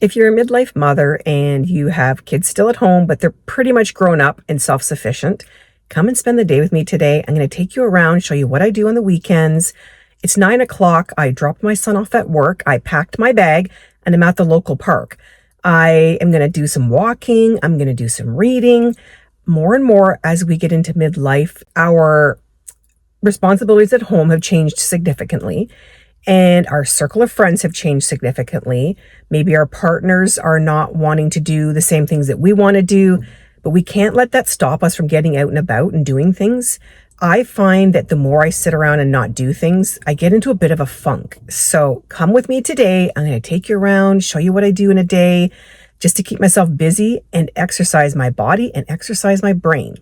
If you're a midlife mother and you have kids still at home, but they're pretty much grown up and self-sufficient, come and spend the day with me today. I'm going to take you around, show you what I do on the weekends. It's 9 o'clock. I dropped my son off at work. I packed my bag and I'm at the local park. I am going to do some walking. I'm going to do some reading. More and more as we get into midlife, our responsibilities at home have changed significantly. And our circle of friends have changed significantly. Maybe our partners are not wanting to do the same things that we want to do, but we can't let that stop us from getting out and about and doing things. I find that the more I sit around and not do things, I get into a bit of a funk. So come with me today. I'm going to take you around, show you what I do in a day, just to keep myself busy and exercise my body and exercise my brain.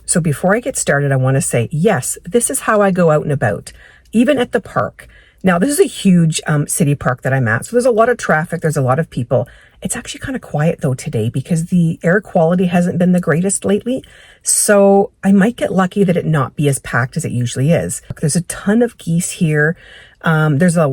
So before I get started, I want to say, yes, this is how I go out and about, even at the park. Now, this is a huge city park that I'm at, so there's a lot of traffic, there's a lot of people. It's actually kind of quiet, though, today because the air quality hasn't been the greatest lately, so I might get lucky that it not be as packed as it usually is. There's a ton of geese here. There's a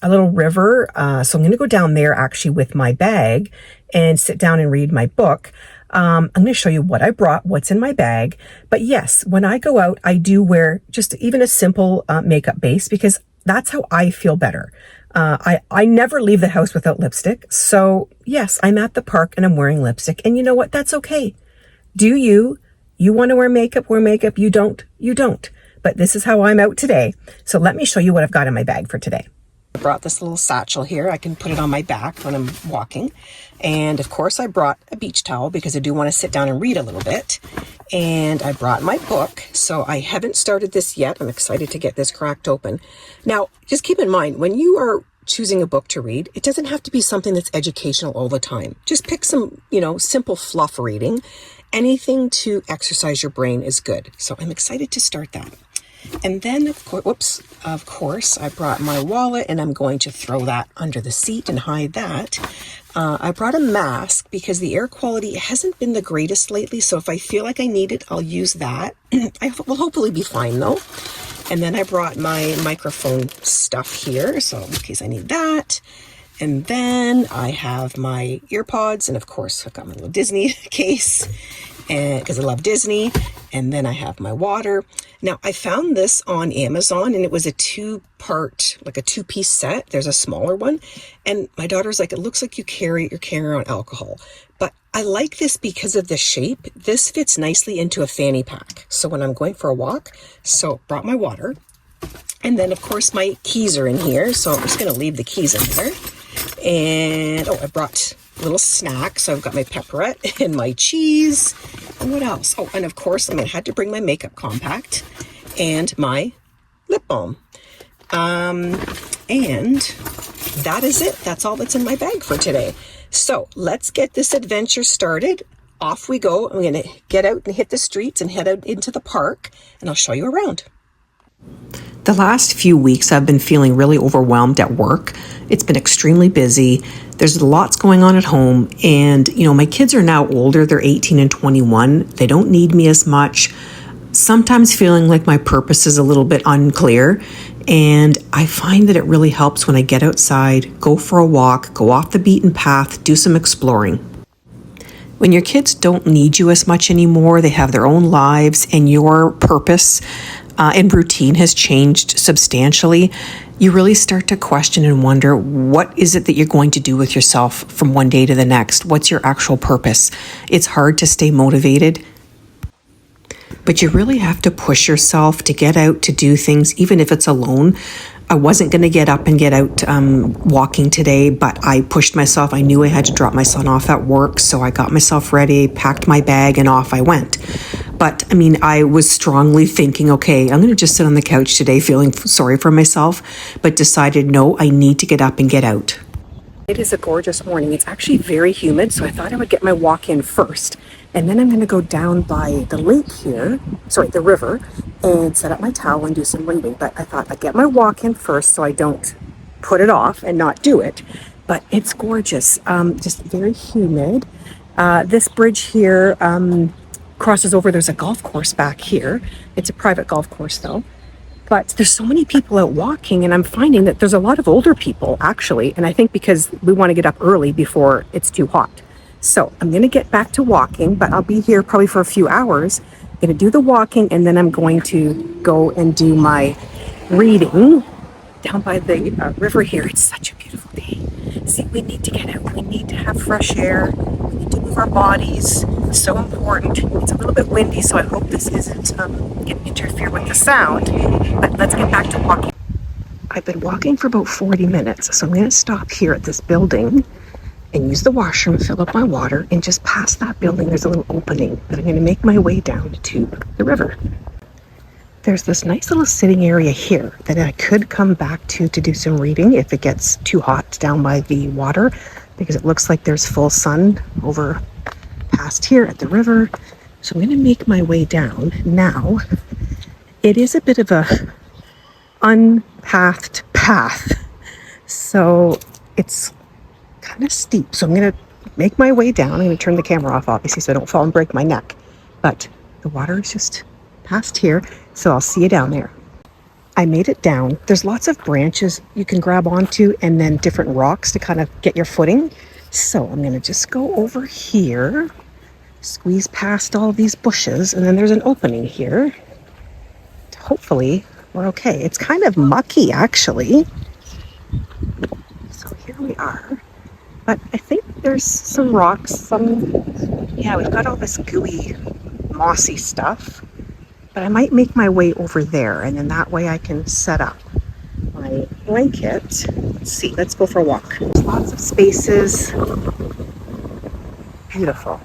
little river, so I'm going to go down there actually with my bag and sit down and read my book. I'm going to show you what I brought, what's in my bag. But yes, when I go out, I do wear just even a simple makeup base because that's how I feel better. I never leave the house without lipstick. So yes, I'm at the park and I'm wearing lipstick. And you know what? That's okay. Do you? You want to wear makeup, wear makeup. You don't, you don't. But this is how I'm out today. So let me show you what I've got in my bag for today. I brought this little satchel here. I can put it on my back when I'm walking. And of course I brought a beach towel because I do want to sit down and read a little bit. And I brought my book. So I haven't started this yet. I'm excited to get this cracked open. Now, just keep in mind, when you are choosing a book to read, it doesn't have to be something that's educational all the time. Just pick some, simple fluff reading. Anything to exercise your brain is good. So I'm excited to start that. And then, of course, I brought my wallet and I'm going to throw that under the seat and hide that. I brought a mask because the air quality hasn't been the greatest lately. So if I feel like I need it, I'll use that. I will hopefully be fine though. And then I brought my microphone stuff here. So in case I need that. And then I have my ear pods. And of course, I've got my little Disney case because I love Disney. And then I have my water. Now, I found this on Amazon and it was a two-part, like a two-piece set. There's a smaller one. And my daughter's like, it looks like you're carrying around alcohol. But I like this because of the shape. This fits nicely into a fanny pack. So when I'm going for a walk, so brought my water. And then, of course, my keys are in here. So I'm just going to leave the keys in there. And, I brought a little snack. So I've got my pepperette and my cheese. And what else? Oh, and of course, I had to bring my makeup compact and my lip balm. And that is it. That's all that's in my bag for today. So let's get this adventure started. Off we go. I'm going to get out and hit the streets and head out into the park, and I'll show you around. The last few weeks, I've been feeling really overwhelmed at work. It's been extremely busy. There's lots going on at home. And, my kids are now older. They're 18 and 21. They don't need me as much. Sometimes feeling like my purpose is a little bit unclear. And I find that it really helps when I get outside, go for a walk, go off the beaten path, do some exploring. When your kids don't need you as much anymore, they have their own lives, and your purpose and routine has changed substantially, you really start to question and wonder, what is it that you're going to do with yourself from one day to the next? What's your actual purpose? It's hard to stay motivated, but you really have to push yourself to get out to do things, even if it's alone. I wasn't going to get up and get out walking today, but I pushed myself. I knew I had to drop my son off at work, so I got myself ready, packed my bag, and off I went. But I was strongly thinking, okay, I'm going to just sit on the couch today feeling sorry for myself, but decided, no, I need to get up and get out. It is a gorgeous morning. It's actually very humid, so I thought I would get my walk in first. And then I'm going to go down by the lake here, the river, and set up my towel and do some reading. But I thought I'd get my walk in first so I don't put it off and not do it. But it's gorgeous, just very humid. This bridge here crosses over. There's a golf course back here. It's a private golf course though. But there's so many people out walking, and I'm finding that there's a lot of older people actually. And I think because we want to get up early before it's too hot. So I'm going to get back to walking, but I'll be here probably for a few hours. I'm going to do the walking, and then I'm going to go and do my reading down by the river here. It's such a beautiful day. See, we need to get out. We need to have fresh air. We need to move our bodies. It's so important. It's a little bit windy, so I hope this isn't going to interfere with the sound. But let's get back to walking. I've been walking for about 40 minutes, so I'm going to stop here at this building and use the washroom, fill up my water, and just past that building, there's a little opening that I'm going to make my way down to the river. There's this nice little sitting area here that I could come back to do some reading if it gets too hot down by the water, because it looks like there's full sun over past here at the river. So I'm going to make my way down. Now, it is a bit of a unpathed path, so it's kind of steep. So I'm going to make my way down. I'm going to turn the camera off, obviously, so I don't fall and break my neck. But the water is just past here, so I'll see you down there. I made it down. There's lots of branches you can grab onto and then different rocks to kind of get your footing. So I'm going to just go over here, squeeze past all these bushes, and then there's an opening here. Hopefully we're okay. It's kind of mucky actually. So here we are. But I think there's some rocks, yeah, we've got all this gooey, mossy stuff. But I might make my way over there, and then that way I can set up my blanket. Let's see, let's go for a walk. There's lots of spaces. Beautiful.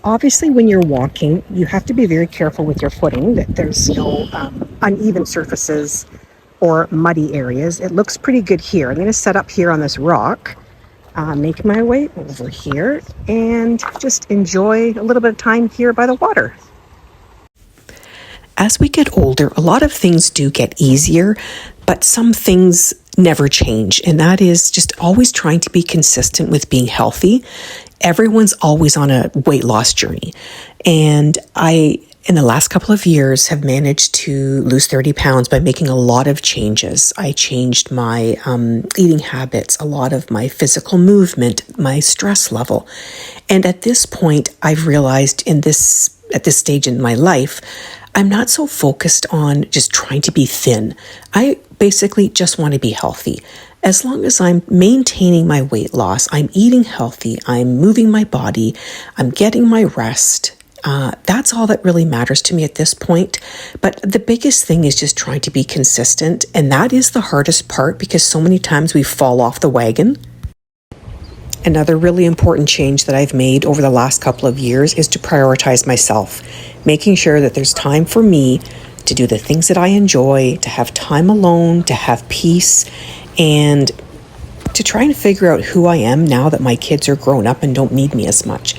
Obviously, when you're walking, you have to be very careful with your footing, that there's no uneven surfaces or muddy areas. It looks pretty good here. I'm going to set up here on this rock, make my way over here, and just enjoy a little bit of time here by the water. As we get older, a lot of things do get easier, but some things never change. And that is just always trying to be consistent with being healthy. Everyone's always on a weight loss journey. And I, in the last couple of years, have managed to lose 30 pounds by making a lot of changes. I changed my eating habits, a lot of my physical movement, my stress level. And at this point, I've realized at this stage in my life, I'm not so focused on just trying to be thin. I basically just want to be healthy. As long as I'm maintaining my weight loss, I'm eating healthy, I'm moving my body, I'm getting my rest. That's all that really matters to me at this point. But the biggest thing is just trying to be consistent. And that is the hardest part, because so many times we fall off the wagon. Another really important change that I've made over the last couple of years is to prioritize myself, making sure that there's time for me to do the things that I enjoy, to have time alone, to have peace, and to try and figure out who I am now that my kids are grown up and don't need me as much.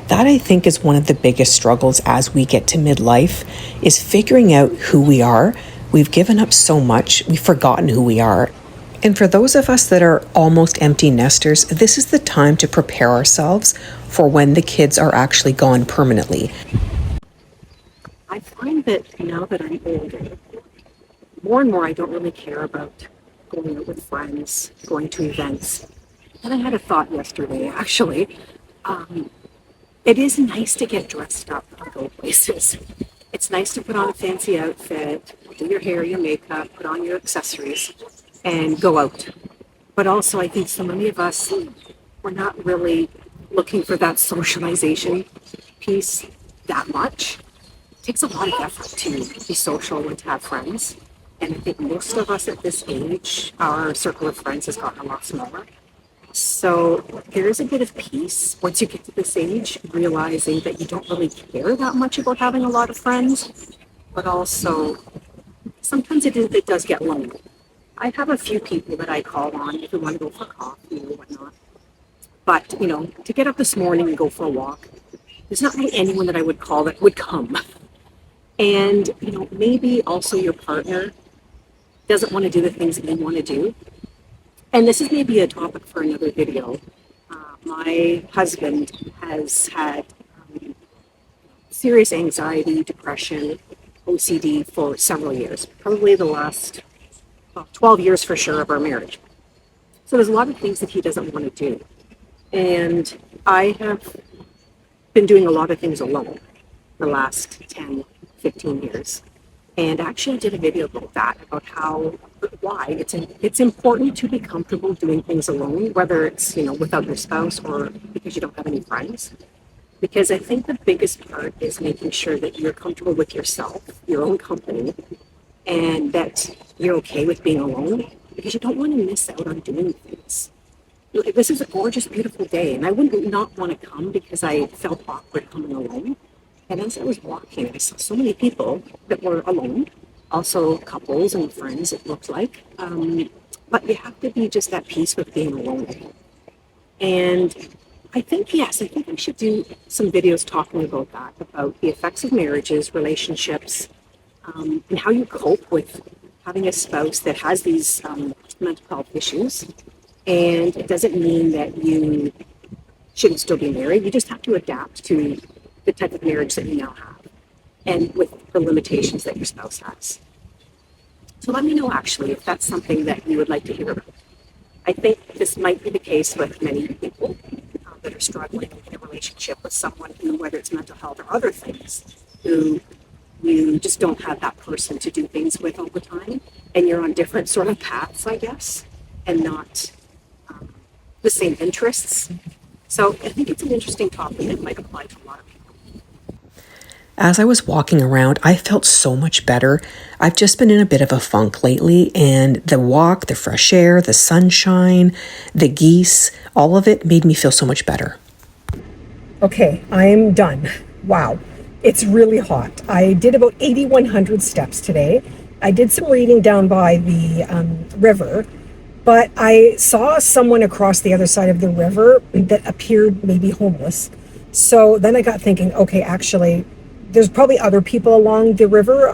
That, I think, is one of the biggest struggles as we get to midlife, is figuring out who we are. We've given up so much, we've forgotten who we are. And for those of us that are almost empty nesters, this is the time to prepare ourselves for when the kids are actually gone permanently. I find that now that I'm older, more and more I don't really care about going out with friends, going to events. And I had a thought yesterday, actually. It is nice to get dressed up and go places. It's nice to put on a fancy outfit, do your hair, your makeup, put on your accessories, and go out. But also, I think so many of us, we're not really looking for that socialization piece that much. It takes a lot of effort to be social and to have friends. And I think most of us at this age, our circle of friends has gotten a lot smaller. So there is a bit of peace once you get to this age, realizing that you don't really care that much about having a lot of friends, but also sometimes it does get lonely. I have a few people that I call on if we want to go for coffee or whatnot. But, to get up this morning and go for a walk, there's not really anyone that I would call that would come. And, maybe also your partner doesn't want to do the things that you want to do. And this is maybe a topic for another video. My husband has had serious anxiety, depression OCD for several years, probably the last 12 years for sure of our marriage. So there's a lot of things that he doesn't want to do. And I have been doing a lot of things alone the last 10, 15 years. And actually I did a video about that, about why it's important to be comfortable doing things alone, whether it's, without your spouse or because you don't have any friends. Because I think the biggest part is making sure that you're comfortable with yourself, your own company, and that you're okay with being alone, because you don't want to miss out on doing things. This is a gorgeous, beautiful day, and I wouldn't not want to come because I felt awkward coming alone. And as I was walking, I saw so many people that were alone, also couples and friends, it looked like. But you have to be just at peace with being alone. And I think I should do some videos talking about that, about the effects of marriages, relationships, and how you cope with having a spouse that has these mental health issues. And it doesn't mean that you shouldn't still be married. You just have to adapt to the type of marriage that you now have and with the limitations that your spouse has. So let me know, actually, if that's something that you would like to hear about. I think this might be the case with many people that are struggling in a relationship with someone who, whether it's mental health or other things, who you just don't have that person to do things with all the time, and you're on different sort of paths, I guess, and not the same interests. So I think it's an interesting topic that might apply to a lot of people. As I was walking around, I felt so much better. I've just been in a bit of a funk lately, and the walk, the fresh air, the sunshine, the geese, all of it made me feel so much better. Okay, I'm done. Wow, it's really hot. I did about 8,100 steps today. I did some reading down by the river, but I saw someone across the other side of the river that appeared maybe homeless. So then I got thinking, okay, actually, there's probably other people along the river,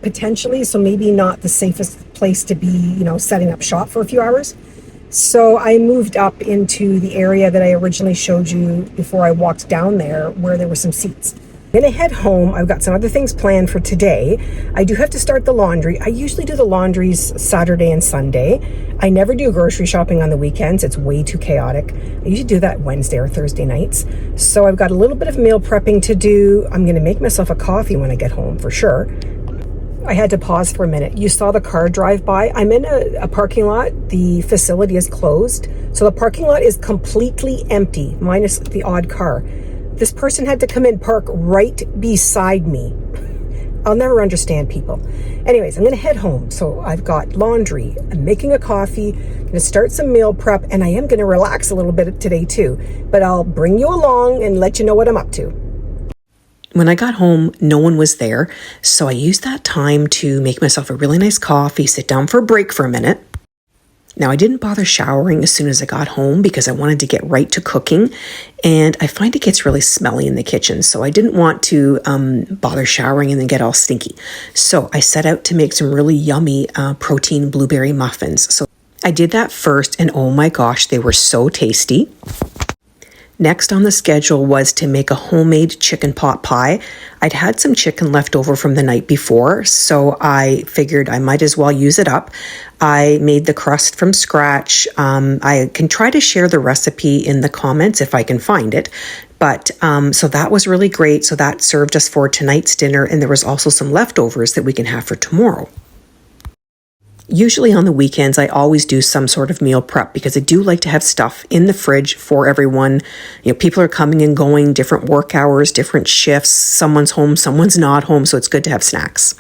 potentially, so maybe not the safest place to be, setting up shop for a few hours. So I moved up into the area that I originally showed you before I walked down there, where there were some seats. I'm gonna head home. I've got some other things planned for today. I do have to start the laundry. I usually do the laundries Saturday and Sunday. I never do grocery shopping on the weekends. It's way too chaotic. I usually do that Wednesday or Thursday nights. So I've got a little bit of meal prepping to do. I'm gonna make myself a coffee when I get home for sure. I had to pause for a minute. You saw the car drive by. I'm in a parking lot. The facility is closed. So the parking lot is completely empty, minus the odd car. This person had to come and park right beside me. I'll never understand people. Anyways, I'm going to head home. So I've got laundry. I'm making a coffee. I'm going to start some meal prep. And I am going to relax a little bit today too. But I'll bring you along and let you know what I'm up to. When I got home, no one was there. So I used that time to make myself a really nice coffee, sit down for a break for a minute. Now, I didn't bother showering as soon as I got home because I wanted to get right to cooking, and I find it gets really smelly in the kitchen, so I didn't want to bother showering and then get all stinky. So I set out to make some really yummy protein blueberry muffins. So I did that first, and oh my gosh, they were so tasty. Next on the schedule was to make a homemade chicken pot pie. I'd had some chicken left over from the night before, so I figured I might as well use it up. I made the crust from scratch. I can try to share the recipe in the comments if I can find it. But so that was really great. So that served us for tonight's dinner, and there was also some leftovers that we can have for tomorrow. Usually on the weekends, I always do some sort of meal prep because I do like to have stuff in the fridge for everyone. People are coming and going, different work hours, different shifts. Someone's home, someone's not home, so it's good to have snacks.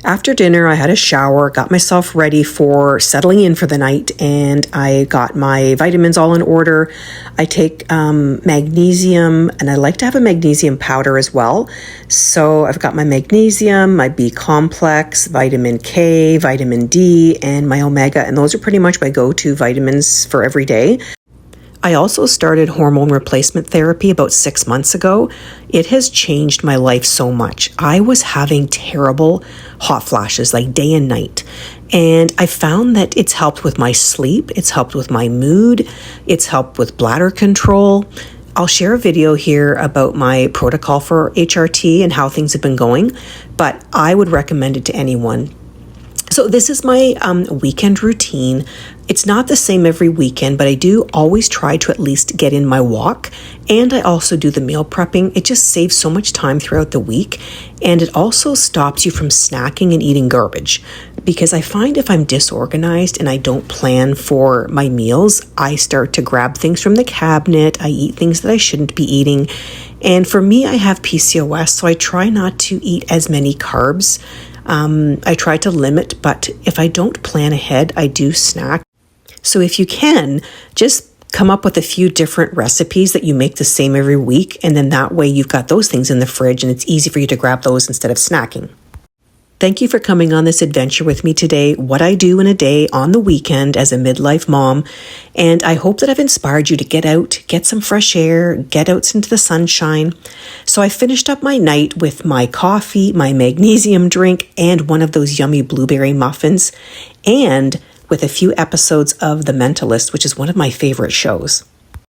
After dinner, I had a shower, got myself ready for settling in for the night, and I got my vitamins all in order. I take magnesium, and I like to have a magnesium powder as well. So I've got my magnesium, my B complex, vitamin K, vitamin D, and my omega, and those are pretty much my go-to vitamins for every day. I also started hormone replacement therapy about 6 months ago. It has changed my life so much. I was having terrible hot flashes, like day and night. And I found that it's helped with my sleep. It's helped with my mood. It's helped with bladder control. I'll share a video here about my protocol for HRT and how things have been going, but I would recommend it to anyone. So this is my weekend routine. It's not the same every weekend, but I do always try to at least get in my walk. And I also do the meal prepping. It just saves so much time throughout the week. And it also stops you from snacking and eating garbage. Because I find if I'm disorganized and I don't plan for my meals, I start to grab things from the cabinet. I eat things that I shouldn't be eating. And for me, I have PCOS, so I try not to eat as many carbs. I try to limit, but if I don't plan ahead, I do snack. So if you can, just come up with a few different recipes that you make the same every week, and then that way you've got those things in the fridge and it's easy for you to grab those instead of snacking. Thank you for coming on this adventure with me today, what I do in a day on the weekend as a midlife mom. And I hope that I've inspired you to get out, get some fresh air, get out into the sunshine. So I finished up my night with my coffee, my magnesium drink, and one of those yummy blueberry muffins, and with a few episodes of The Mentalist, which is one of my favorite shows.